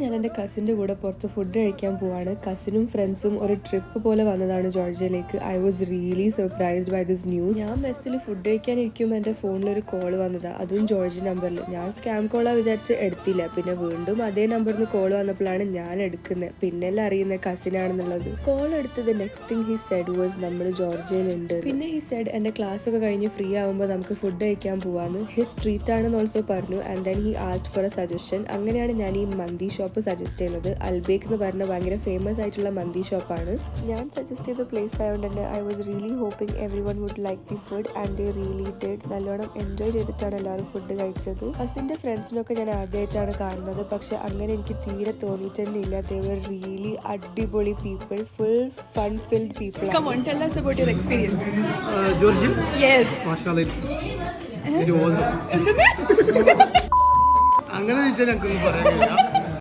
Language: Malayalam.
ഞാൻ എൻ്റെ കസിൻ്റെ കൂടെ പുറത്ത് ഫുഡ് കഴിക്കാൻ പോവാണ്. കസിനും ഫ്രണ്ട്സും ഒരു ട്രിപ്പ് പോലെ വന്നതാണ് ജോർജിയയിലേക്ക്. I was really surprised by this news. ഞാൻ ബസ്സിൽ ഫുഡ് കഴിക്കാനിരിക്കുമ്പോൾ എൻ്റെ ഫോണിലൊരു കോൾ വന്നതാണ്, അതും ജോർജിയൻ നമ്പറിൽ. ഞാൻ സ്കാം കോളാണ് വിചാരിച്ച് എടുത്തില്ല. പിന്നെ വീണ്ടും അതേ നമ്പറിൽ നിന്ന് കോൾ വന്നപ്പോഴാണ് ഞാൻ എടുക്കുന്നത്. പിന്നെല്ലാം അറിയുന്നത് കസിനാണെന്നുള്ളത്. കോൾ എടുത്തത് next thing he said was നമ്മൾ ജോർജിയയിലുണ്ട്. പിന്നെ ഹി സെഡ് എൻ്റെ ക്ലാസ് ഒക്കെ കഴിഞ്ഞ് ഫ്രീ ആകുമ്പോൾ നമുക്ക് ഫുഡ് കഴിക്കാൻ പോവാന്ന്. ഹിസ് സ്ട്രീറ്റ് ആണെന്ന് ഓൾസോ പറഞ്ഞു. And then he asked four A suggestion. അങ്ങനെയാണ് ഞാൻ ഈ മന്തി ഷോപ്പ് സജസ്റ്റ് ചെയ്യുന്നത്. അൽബേക്ക് എന്ന് പറഞ്ഞ ഭയങ്കര ഫേമസ് ആയിട്ടുള്ള മന്തി ഷോപ്പാണ്. ഞാൻ സജസ്റ്റ് ചെയ്ത പ്ലേസ് ആയതുകൊണ്ട് തന്നെ I was really hoping everyone would like the food and they really did. നല്ലോണം എൻജോയ് ചെയ്തിട്ടാണ് എല്ലാവരും ഫുഡ് കഴിച്ചത്. കസിൻ്റെ ഫ്രണ്ട്സിനൊക്കെ ഞാൻ ആദ്യമായിട്ടാണ് കാണുന്നത്, പക്ഷെ അങ്ങനെ എനിക്ക് തീരെ തോന്നിയിട്ടേ ഇല്ല. ദേ വർ റിയലി അടിപൊളി people, full fun filled people. Come on, tell us about your experience. Georgia? Yes. MashaAllah. It was. അങ്ങനെ ചോദിച്ചാൽ ഞങ്ങൾക്കൊന്നും പറയാനില്ല.